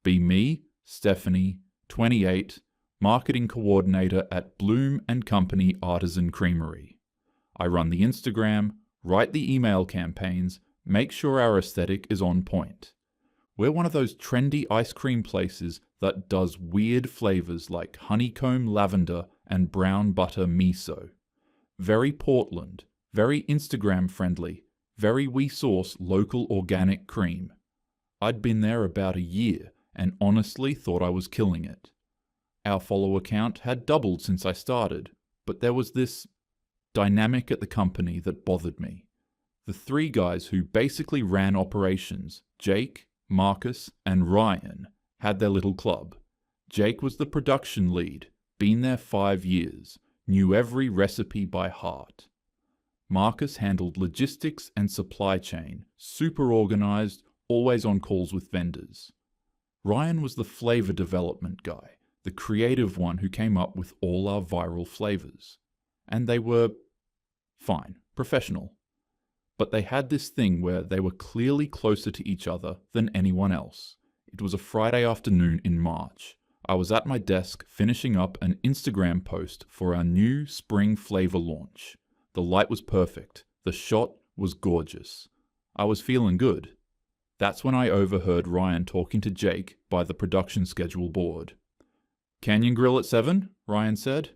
Be me, Stephanie, 28, marketing coordinator at Bloom & Company Artisan Creamery. I run the Instagram, write the email campaigns, make sure our aesthetic is on point. We're one of those trendy ice cream places that does weird flavors like honeycomb lavender and brown butter miso. Very Portland, very Instagram friendly, very we source local organic cream. I'd been there about a year and honestly thought I was killing it. Our follower count had doubled since I started, but there was this dynamic at the company that bothered me. The three guys who basically ran operations, Jake, Marcus, and Ryan, had their little club. Jake was the production lead, been there 5 years, knew every recipe by heart. Marcus handled logistics and supply chain, super organized, always on calls with vendors. Ryan was the flavor development guy, the creative one who came up with all our viral flavors. And they were fine, professional. But they had this thing where they were clearly closer to each other than anyone else. It was a Friday afternoon in March. I was at my desk finishing up an Instagram post for our new spring flavor launch. The light was perfect. The shot was gorgeous. I was feeling good. That's when I overheard Ryan talking to Jake by the production schedule board. "Canyon Grill at 7?" Ryan said.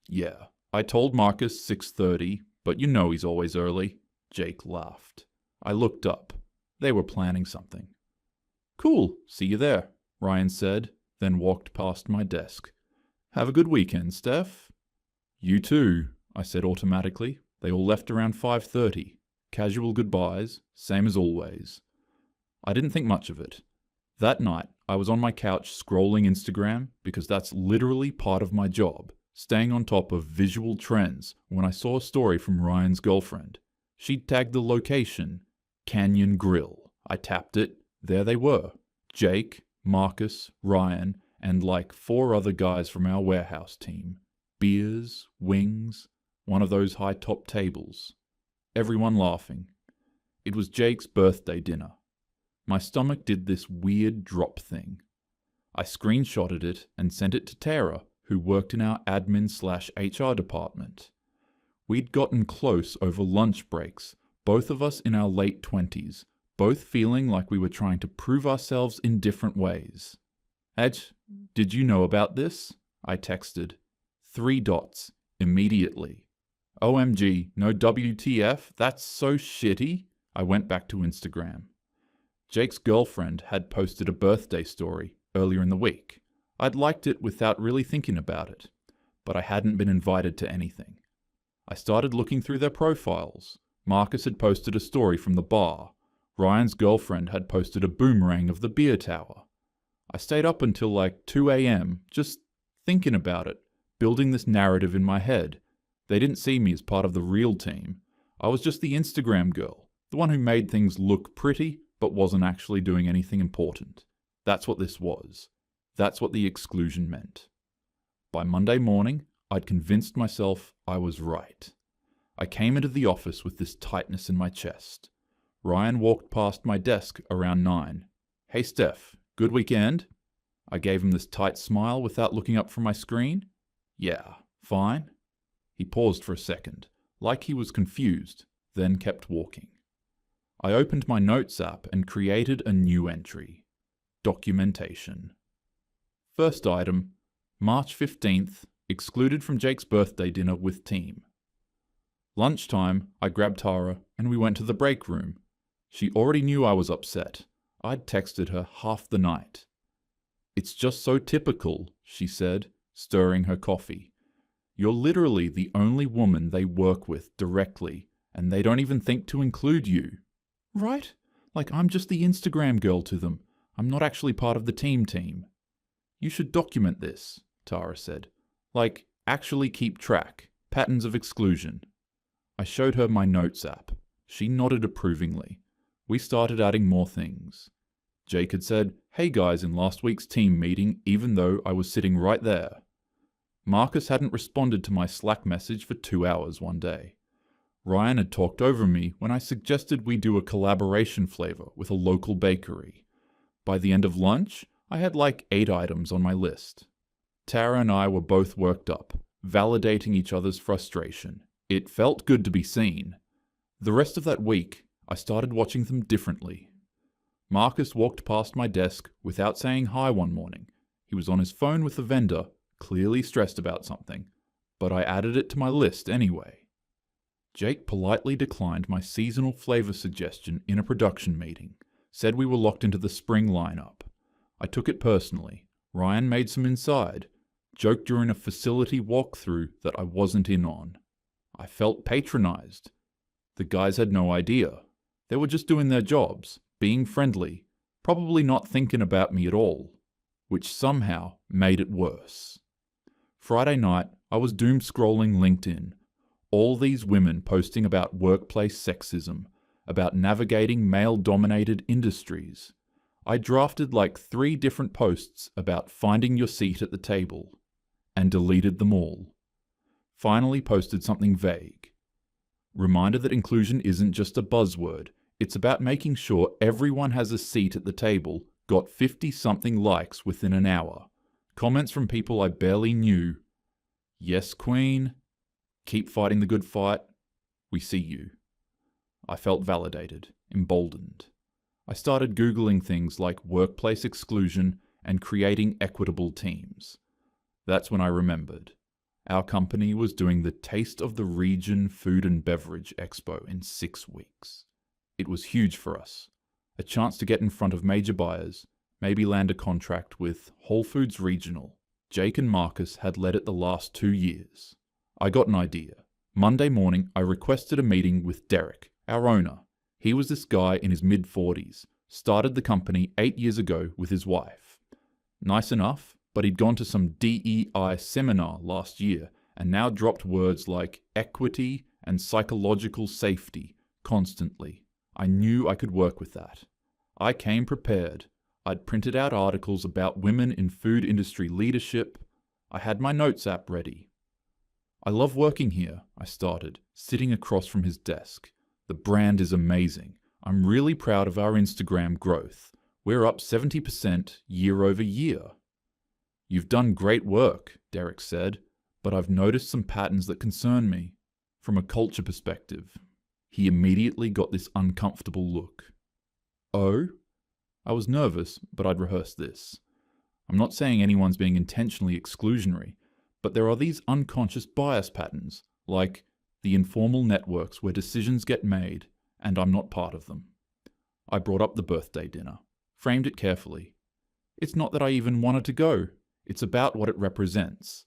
"Yeah, I told Marcus 6:30, but you know he's always early." Jake laughed. I looked up. They were planning something. "Cool, see you there," Ryan said, then walked past my desk. "Have a good weekend, Steph." "You too," I said automatically. They all left around 5:30. Casual goodbyes, same as always. I didn't think much of it. That night, I was on my couch scrolling Instagram because that's literally part of my job, staying on top of visual trends, when I saw a story from Ryan's girlfriend. She'd tagged the location, Canyon Grill. I tapped it. There they were. Jake, Marcus, Ryan, and like 4 other guys from our warehouse team. Beers, wings, one of those high-top tables. Everyone laughing. It was Jake's birthday dinner. My stomach did this weird drop thing. I screenshotted it and sent it to Tara, who worked in our admin/HR department. We'd gotten close over lunch breaks, both of us in our late 20s, both feeling like we were trying to prove ourselves in different ways. Did you know about this?" I texted. 3 dots, immediately. "OMG, no WTF, that's so shitty." I went back to Instagram. Jake's girlfriend had posted a birthday story earlier in the week. I'd liked it without really thinking about it, but I hadn't been invited to anything. I started looking through their profiles. Marcus had posted a story from the bar. Ryan's girlfriend had posted a boomerang of the beer tower. I stayed up until like 2 a.m., just thinking about it, building this narrative in my head. They didn't see me as part of the real team. I was just the Instagram girl, the one who made things look pretty, but wasn't actually doing anything important. That's what this was. That's what the exclusion meant. By Monday morning, I'd convinced myself I was right. I came into the office with this tightness in my chest. Ryan walked past my desk around 9. "Hey Steph, good weekend?" I gave him this tight smile without looking up from my screen. "Yeah, fine." He paused for a second, like he was confused, then kept walking. I opened my notes app and created a new entry. Documentation. First item, March 15th, excluded from Jake's birthday dinner with team. Lunchtime, I grabbed Tara and we went to the break room. She already knew I was upset. I'd texted her half the night. "It's just so typical," she said, stirring her coffee. "You're literally the only woman they work with directly, and they don't even think to include you." "Right? Like I'm just the Instagram girl to them. I'm not actually part of the team. "You should document this," Tara said. "Like, actually keep track. Patterns of exclusion." I showed her my notes app. She nodded approvingly. We started adding more things. Jake had said, "Hey guys," in last week's team meeting, even though I was sitting right there. Marcus hadn't responded to my Slack message for 2 hours one day. Ryan had talked over me when I suggested we do a collaboration flavor with a local bakery. By the end of lunch, I had like 8 items on my list. Tara and I were both worked up, validating each other's frustration. It felt good to be seen. The rest of that week, I started watching them differently. Marcus walked past my desk without saying hi one morning. He was on his phone with the vendor, clearly stressed about something, but I added it to my list anyway. Jake politely declined my seasonal flavor suggestion in a production meeting, said we were locked into the spring lineup. I took it personally. Ryan made some inside, joked during a facility walkthrough that I wasn't in on. I felt patronized. The guys had no idea. They were just doing their jobs, being friendly, probably not thinking about me at all, which somehow made it worse. Friday night, I was doom scrolling LinkedIn. All these women posting about workplace sexism, about navigating male-dominated industries. I drafted like 3 different posts about finding your seat at the table, and deleted them all. Finally posted something vague. Reminder that inclusion isn't just a buzzword, it's about making sure everyone has a seat at the table, got 50-something likes within an hour. Comments from people I barely knew. Yes, Queen. Keep fighting the good fight. We see you. I felt validated, emboldened. I started Googling things like workplace exclusion and creating equitable teams. That's when I remembered. Our company was doing the Taste of the Region Food and Beverage Expo in 6 weeks. It was huge for us. A chance to get in front of major buyers, maybe land a contract with Whole Foods Regional. Jake and Marcus had led it the last 2 years. I got an idea. Monday morning, I requested a meeting with Derek, our owner. He was this guy in his mid-40s, started the company 8 years ago with his wife. Nice enough, but he'd gone to some DEI seminar last year and now dropped words like equity and psychological safety constantly. I knew I could work with that. I came prepared. I'd printed out articles about women in food industry leadership. I had my notes app ready. I love working here, I started, sitting across from his desk. The brand is amazing. I'm really proud of our Instagram growth. We're up 70% year over year. You've done great work, Derek said, but I've noticed some patterns that concern me. From a culture perspective, he immediately got this uncomfortable look. Oh? I was nervous, but I'd rehearsed this. I'm not saying anyone's being intentionally exclusionary, but there are these unconscious bias patterns, like the informal networks where decisions get made, and I'm not part of them. I brought up the birthday dinner, framed it carefully. It's not that I even wanted to go, it's about what it represents.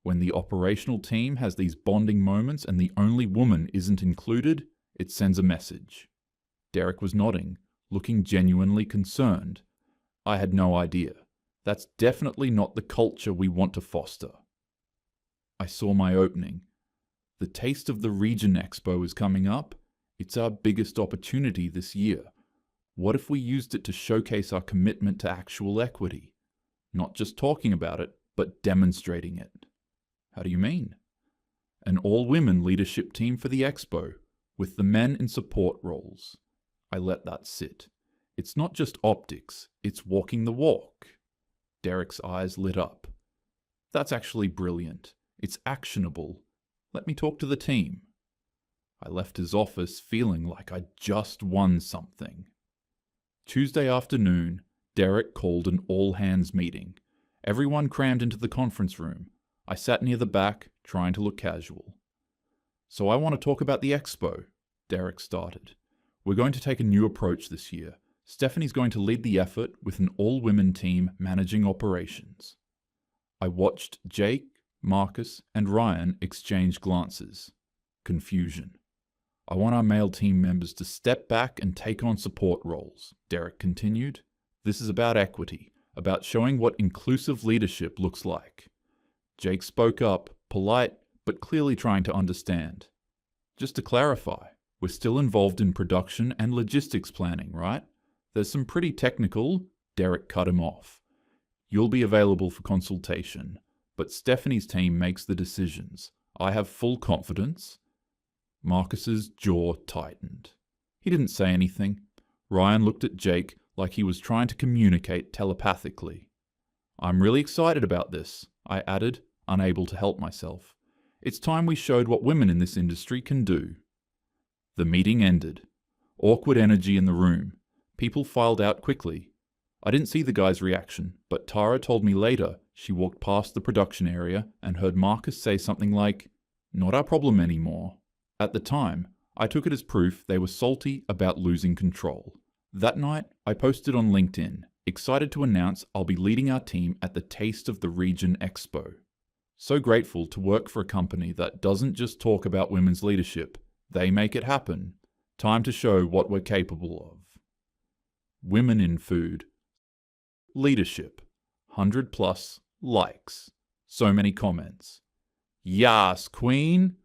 When the operational team has these bonding moments and the only woman isn't included, it sends a message. Derek was nodding, looking genuinely concerned. I had no idea. That's definitely not the culture we want to foster. I saw my opening. The Taste of the Region Expo is coming up. It's our biggest opportunity this year. What if we used it to showcase our commitment to actual equity? Not just talking about it, but demonstrating it. How do you mean? An all-women leadership team for the expo, with the men in support roles. I let that sit. It's not just optics, it's walking the walk. Derek's eyes lit up. That's actually brilliant. It's actionable. Let me talk to the team. I left his office feeling like I'd just won something. Tuesday afternoon, Derek called an all-hands meeting. Everyone crammed into the conference room. I sat near the back, trying to look casual. So I want to talk about the expo, Derek started. We're going to take a new approach this year. Stephanie's going to lead the effort with an all-women team managing operations. I watched Jake, Marcus, and Ryan exchange glances. Confusion. I want our male team members to step back and take on support roles, Derek continued. This is about equity, about showing what inclusive leadership looks like. Jake spoke up, polite, but clearly trying to understand. Just to clarify, we're still involved in production and logistics planning, right? There's some pretty technical. Derek cut him off. You'll be available for consultation, but Stephanie's team makes the decisions. I have full confidence. Marcus's jaw tightened. He didn't say anything. Ryan looked at Jake like he was trying to communicate telepathically. I'm really excited about this, I added, unable to help myself. It's time we showed what women in this industry can do. The meeting ended. Awkward energy in the room. People filed out quickly. I didn't see the guy's reaction, but Tara told me later she walked past the production area and heard Marcus say something like, "Not our problem anymore." At the time, I took it as proof they were salty about losing control. That night, I posted on LinkedIn, excited to announce I'll be leading our team at the Taste of the Region Expo. So grateful to work for a company that doesn't just talk about women's leadership, they make it happen. Time to show what we're capable of. Women in food. Leadership. 100+ likes. So many comments. Yas, queen!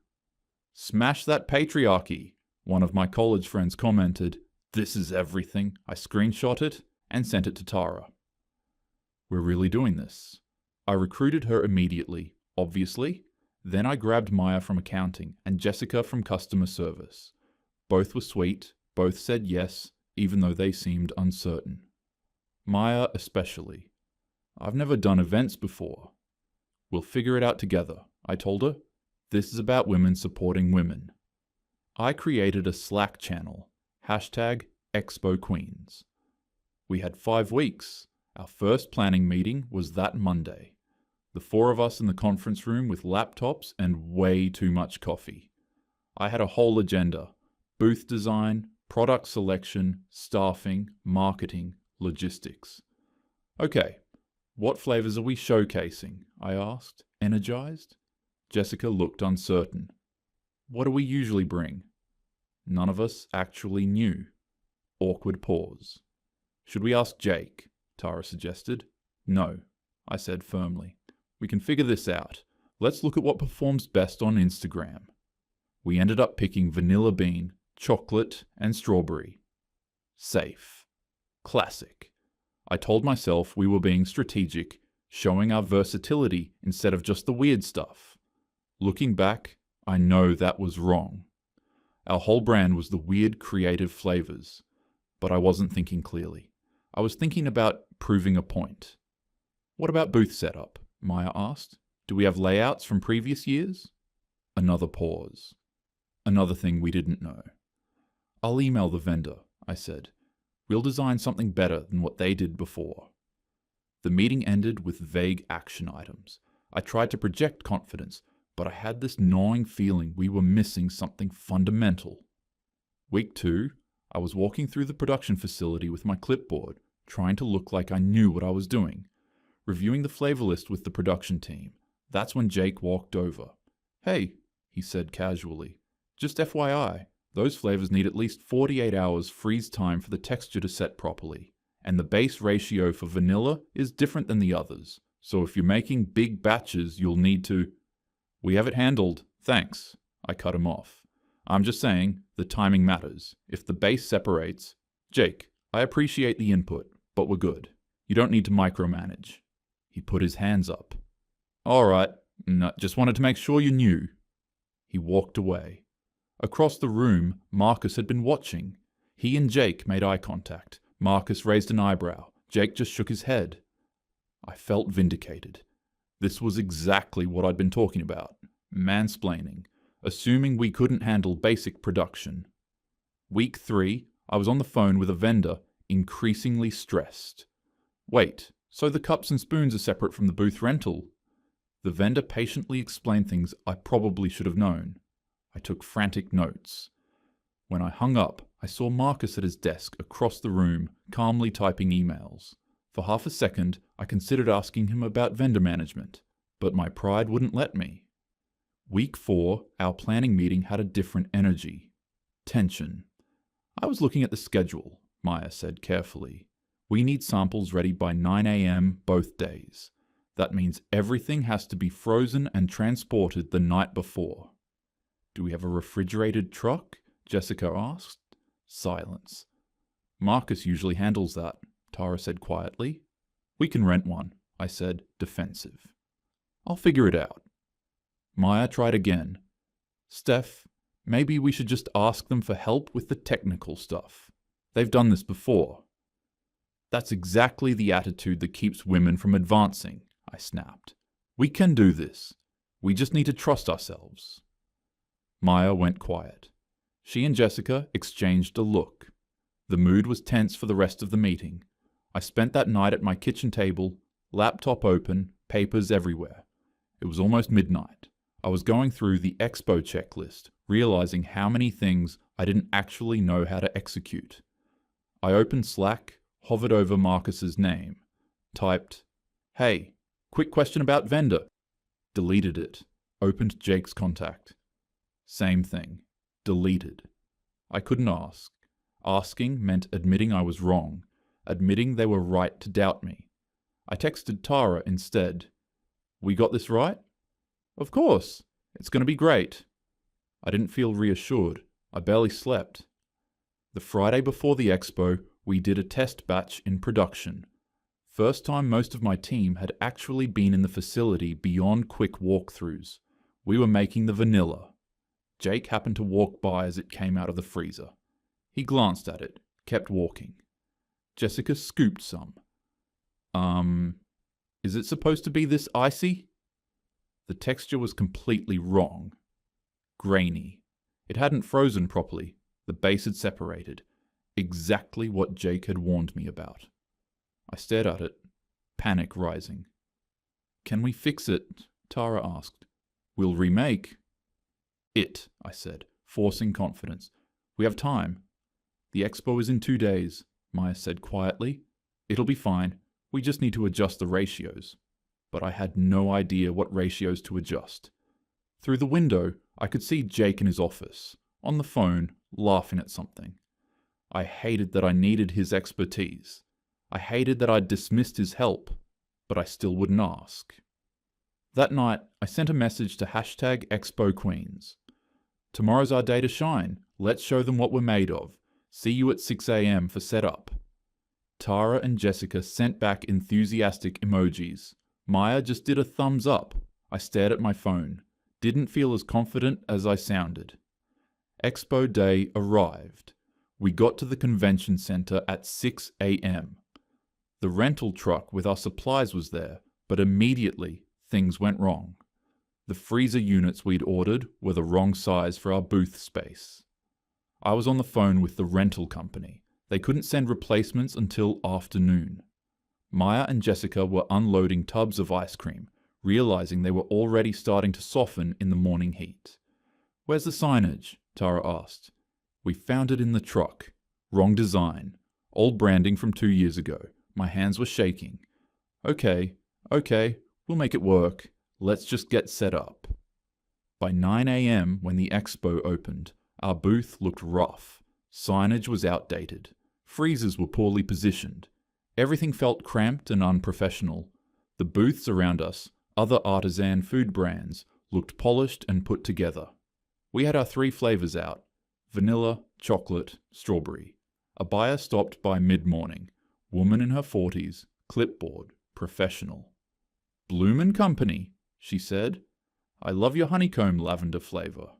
Smash that patriarchy, one of my college friends commented. This is everything. I screenshot it and sent it to Tara. We're really doing this. I recruited her immediately, obviously. Then I grabbed Maya from accounting and Jessica from customer service. Both were sweet, both said yes, even though they seemed uncertain. Maya especially. I've never done events before. We'll figure it out together, I told her. This is about women supporting women. I created a Slack channel, #ExpoQueens. We had 5 weeks. Our first planning meeting was that Monday. The 4 of us in the conference room with laptops and way too much coffee. I had a whole agenda: booth design, product selection, staffing, marketing, logistics. Okay, what flavors are we showcasing? I asked, energized. Jessica looked uncertain. What do we usually bring? None of us actually knew. Awkward pause. Should we ask Jake? Tara suggested. No, I said firmly. We can figure this out. Let's look at what performs best on Instagram. We ended up picking vanilla bean, chocolate, and strawberry. Safe. Classic. I told myself we were being strategic, showing our versatility instead of just the weird stuff. Looking back, I know that was wrong. Our whole brand was the weird creative flavors. But I wasn't thinking clearly. I was thinking about proving a point. What about booth setup? Maya asked. Do we have layouts from previous years? Another pause. Another thing we didn't know. I'll email the vendor, I said. We'll design something better than what they did before. The meeting ended with vague action items. I tried to project confidence, but I had this gnawing feeling we were missing something fundamental. Week 2, I was walking through the production facility with my clipboard, trying to look like I knew what I was doing. Reviewing the flavor list with the production team. That's when Jake walked over. Hey, he said casually. Just FYI, those flavors need at least 48 hours freeze time for the texture to set properly, and the base ratio for vanilla is different than the others, so if you're making big batches, you'll need to... We have it handled, thanks, I cut him off. I'm just saying, the timing matters. If the base separates... Jake, I appreciate the input, but we're good. You don't need to micromanage. He put his hands up. All right, just wanted to make sure you knew. He walked away. Across the room, Marcus had been watching. He and Jake made eye contact. Marcus raised an eyebrow. Jake just shook his head. I felt vindicated. This was exactly what I'd been talking about. Mansplaining. Assuming we couldn't handle basic production. Week 3, I was on the phone with a vendor, increasingly stressed. Wait, so the cups and spoons are separate from the booth rental? The vendor patiently explained things I probably should have known. I took frantic notes. When I hung up, I saw Marcus at his desk across the room, calmly typing emails. For half a second, I considered asking him about vendor management, but my pride wouldn't let me. Week 4, our planning meeting had a different energy. Tension. I was looking at the schedule, Maya said carefully. We need samples ready by 9 a.m. both days. That means everything has to be frozen and transported the night before. Do we have a refrigerated truck? Jessica asked. Silence. Marcus usually handles that, Tara said quietly. We can rent one, I said, defensive. I'll figure it out. Maya tried again. Steph, maybe we should just ask them for help with the technical stuff. They've done this before. That's exactly the attitude that keeps women from advancing, I snapped. We can do this. We just need to trust ourselves. Maya went quiet. She and Jessica exchanged a look. The mood was tense for the rest of the meeting. I spent that night at my kitchen table, laptop open, papers everywhere. It was almost midnight. I was going through the expo checklist, realizing how many things I didn't actually know how to execute. I opened Slack, hovered over Marcus's name, typed, "Hey, quick question about vendor." Deleted it. Opened Jake's contact. Same thing. Deleted. I couldn't ask. Asking meant admitting I was wrong, admitting they were right to doubt me. I texted Tara instead. "We got this right?" "Of course. It's going to be great." I didn't feel reassured. I barely slept. The Friday before the expo, we did a test batch in production. First time most of my team had actually been in the facility beyond quick walkthroughs. We were making the vanilla. Jake happened to walk by as it came out of the freezer. He glanced at it, kept walking. Jessica scooped some. Is it supposed to be this icy?" The texture was completely wrong. Grainy. It hadn't frozen properly. The base had separated. Exactly what Jake had warned me about. I stared at it, panic rising. "Can we fix it?" Tara asked. "We'll remake." I said, forcing confidence. "We have time." "The expo is in 2 days," Maya said quietly. "It'll be fine. We just need to adjust the ratios." But I had no idea what ratios to adjust. Through the window, I could see Jake in his office, on the phone, laughing at something. I hated that I needed his expertise. I hated that I'd dismissed his help, but I still wouldn't ask. That night, I sent a message to #ExpoQueens. "Tomorrow's our day to shine. Let's show them what we're made of. See you at 6 a.m. for setup." Tara and Jessica sent back enthusiastic emojis. Maya just did a thumbs up. I stared at my phone. Didn't feel as confident as I sounded. Expo day arrived. We got to the convention center at 6 a.m. The rental truck with our supplies was there, but immediately things went wrong. The freezer units we'd ordered were the wrong size for our booth space. I was on the phone with the rental company. They couldn't send replacements until afternoon. Maya and Jessica were unloading tubs of ice cream, realizing they were already starting to soften in the morning heat. "Where's the signage?" Tara asked. "We found it in the truck. Wrong design. Old branding from 2 years ago." My hands were shaking. Okay, we'll make it work. Let's just get set up." By 9 a.m., when the expo opened, our booth looked rough. Signage was outdated. Freezers were poorly positioned. Everything felt cramped and unprofessional. The booths around us, other artisan food brands, looked polished and put together. We had our 3 flavors out: vanilla, chocolate, strawberry. A buyer stopped by mid-morning. Woman in her 40s, clipboard, professional. "Bloom & Company," she said. "I love your honeycomb lavender flavor."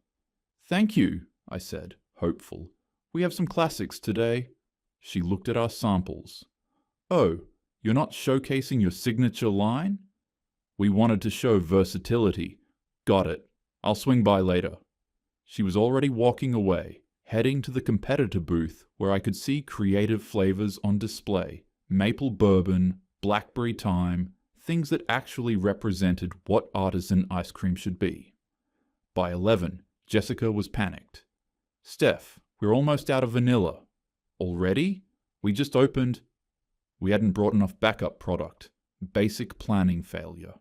"Thank you," I said, hopeful. "We have some classics today." She looked at our samples. "Oh, you're not showcasing your signature line?" "We wanted to show versatility." "Got it. I'll swing by later." She was already walking away, heading to the competitor booth where I could see creative flavors on display. Maple bourbon, blackberry thyme, things that actually represented what artisan ice cream should be. By 11, Jessica was panicked. "Steph, we're almost out of vanilla." "Already? We just opened." We hadn't brought enough backup product. Basic planning failure.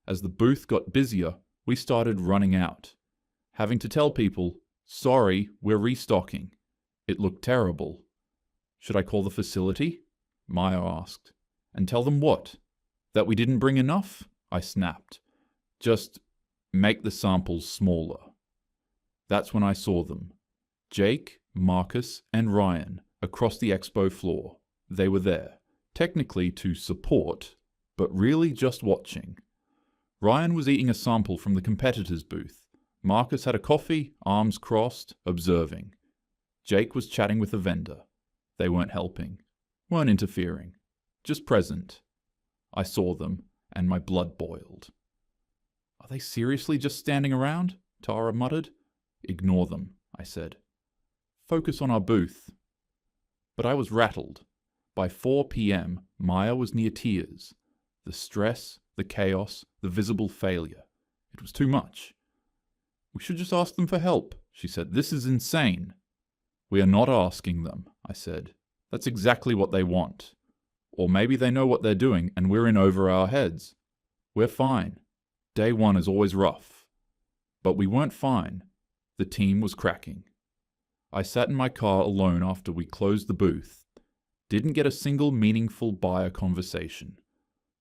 As the booth got busier, we started running out. Having to tell people, "Sorry, we're restocking." It looked terrible. "Should I call the facility?" Maya asked. "And tell them what? That we didn't bring enough?" I snapped. "Just make the samples smaller." That's when I saw them. Jake, Marcus, and Ryan across the expo floor. They were there, technically to support, but really just watching. Ryan was eating a sample from the competitor's booth. Marcus had a coffee, arms crossed, observing. Jake was chatting with a vendor. They weren't helping, weren't interfering. just present. I saw them, and my blood boiled. Are they seriously just standing around? Tara muttered. Ignore them, I said. Focus on our booth. But I was rattled. By 4 p.m., Maya was near tears. The stress, the chaos, the visible failure. It was too much. We should just ask them for help, she said. This is insane. We are not asking them, I said. That's exactly what they want. Or maybe they know what they're doing and we're in over our heads. We're fine. Day one is always rough. But we weren't fine. The team was cracking. I sat in my car alone after we closed the booth. Didn't get a single meaningful buyer conversation.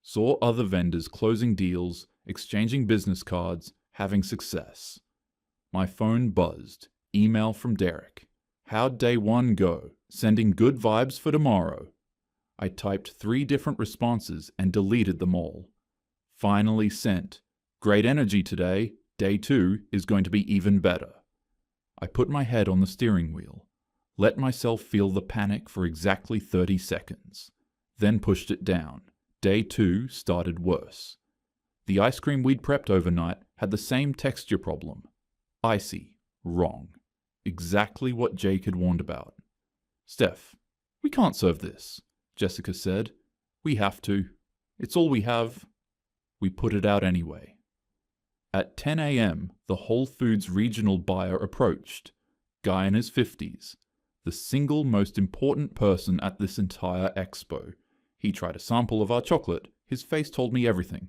Saw other vendors closing deals, exchanging business cards, having success. My phone buzzed. Email from Derek. How'd day one go? Sending good vibes for tomorrow. I typed 3 different responses and deleted them all. Finally sent. Great energy today. Day 2 is going to be even better. I put my head on the steering wheel. Let myself feel the panic for exactly 30 seconds. Then pushed it down. Day 2 started worse. The ice cream we'd prepped overnight had the same texture problem. Icy. Wrong. Exactly what Jake had warned about. Steph, we can't serve this, Jessica said. We have to. It's all we have. We put it out anyway. At 10 a.m., the Whole Foods regional buyer approached. Guy in his 50s. The single most important person at this entire expo. He tried a sample of our chocolate. His face told me everything.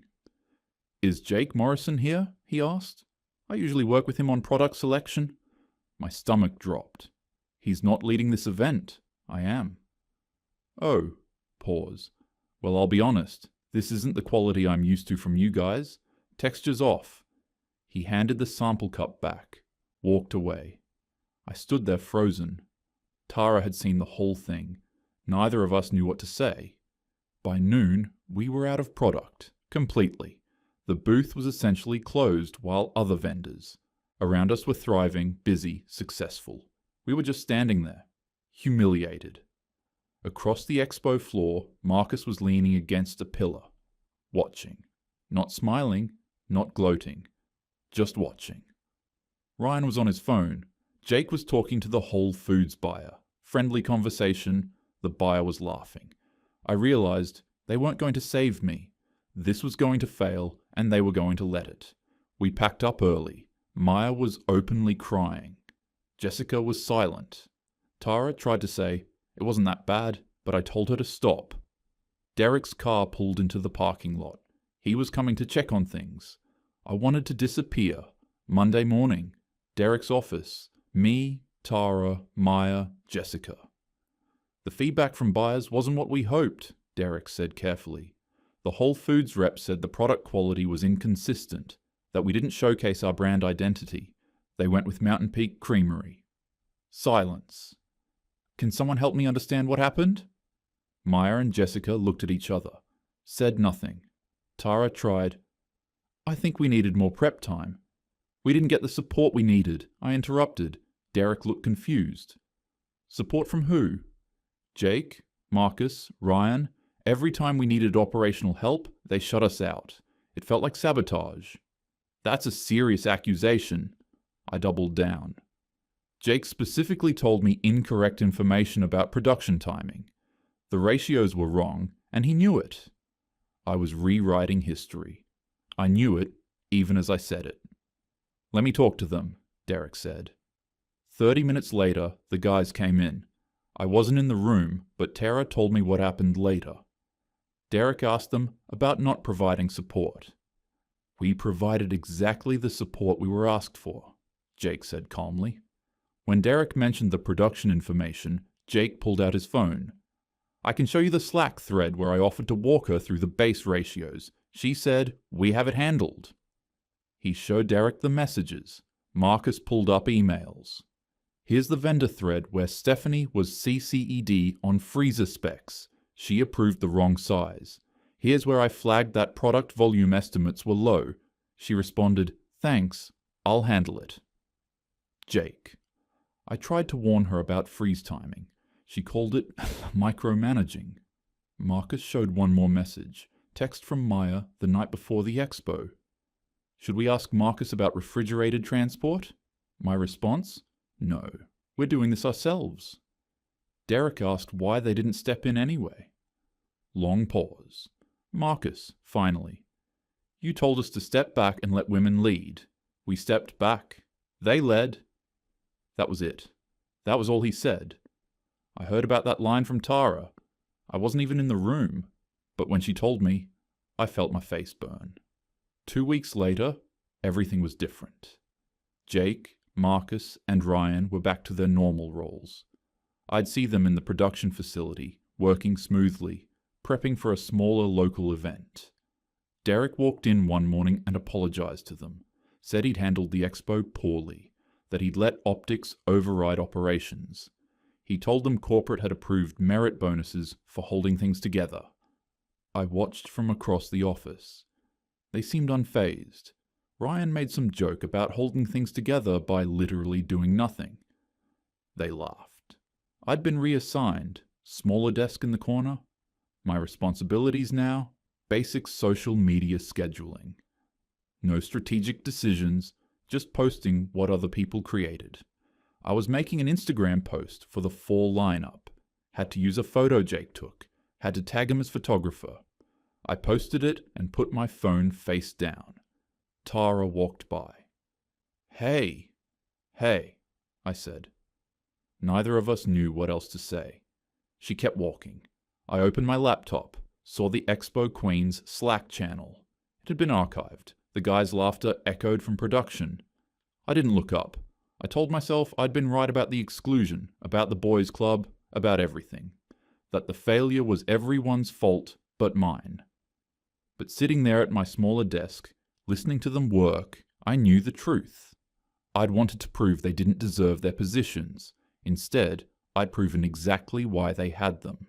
Is Jake Morrison here? He asked. I usually work with him on product selection. My stomach dropped. He's not leading this event. I am. Oh, pause. Well, I'll be honest. This isn't the quality I'm used to from you guys. Texture's off. He handed the sample cup back, walked away. I stood there frozen. Tara had seen the whole thing. Neither of us knew what to say. By noon, we were out of product, completely. The booth was essentially closed while other vendors around us were thriving, busy, successful. We were just standing there, humiliated. Across the expo floor, Marcus was leaning against a pillar, watching. Not smiling, not gloating, just watching. Ryan was on his phone. Jake was talking to the Whole Foods buyer. Friendly conversation. The buyer was laughing. I realized they weren't going to save me. This was going to fail, and they were going to let it. We packed up early. Maya was openly crying. Jessica was silent. Tara tried to say, it wasn't that bad, but I told her to stop. Derek's car pulled into the parking lot. He was coming to check on things. I wanted to disappear. Monday morning. Derek's office. Me, Tara, Maya, Jessica. The feedback from buyers wasn't what we hoped, Derek said carefully. The Whole Foods rep said the product quality was inconsistent, that we didn't showcase our brand identity. They went with Mountain Peak Creamery. Silence. Can someone help me understand what happened? Maya and Jessica looked at each other, said nothing. Tara tried. I think we needed more prep time. We didn't get the support we needed. I interrupted. Derek looked confused. Support from who? Jake, Marcus, Ryan. Every time we needed operational help, they shut us out. It felt like sabotage. That's a serious accusation. I doubled down. Jake specifically told me incorrect information about production timing. The ratios were wrong, and he knew it. I was rewriting history. I knew it, even as I said it. Let me talk to them, Derek said. 30 minutes later, the guys came in. I wasn't in the room, but Tara told me what happened later. Derek asked them about not providing support. We provided exactly the support we were asked for, Jake said calmly. When Derek mentioned the production information, Jake pulled out his phone. I can show you the Slack thread where I offered to walk her through the base ratios. She said, we have it handled. He showed Derek the messages. Marcus pulled up emails. Here's the vendor thread where Stephanie was CCED on freezer specs. She approved the wrong size. Here's where I flagged that product volume estimates were low. She responded, thanks, I'll handle it. Jake. I tried to warn her about freeze timing. She called it micromanaging. Marcus showed one more message. Text from Maya the night before the expo. Should we ask Marcus about refrigerated transport? My response? No. We're doing this ourselves. Derek asked why they didn't step in anyway. Long pause. Marcus, finally. You told us to step back and let women lead. We stepped back. They led. That was it. That was all he said. I heard about that line from Tara. I wasn't even in the room, but when she told me, I felt my face burn. 2 weeks later, everything was different. Jake, Marcus, and Ryan were back to their normal roles. I'd see them in the production facility, working smoothly, prepping for a smaller local event. Derek walked in one morning and apologized to them, said he'd handled the expo poorly, that he'd let optics override operations. He told them corporate had approved merit bonuses for holding things together. I watched from across the office. They seemed unfazed. Ryan made some joke about holding things together by literally doing nothing. They laughed. I'd been reassigned, smaller desk in the corner. My responsibilities now, basic social media scheduling. No strategic decisions, just posting what other people created. I was making an Instagram post for the fall lineup. Had to use a photo Jake took. Had to tag him as photographer. I posted it and put my phone face down. Tara walked by. Hey, I said. Neither of us knew what else to say. She kept walking. I opened my laptop, saw the Expo Queen's Slack channel. It had been archived. The guy's laughter echoed from production. I didn't look up. I told myself I'd been right about the exclusion, about the boys' club, about everything. That the failure was everyone's fault but mine. But sitting there at my smaller desk, listening to them work, I knew the truth. I'd wanted to prove they didn't deserve their positions. Instead, I'd proven exactly why they had them.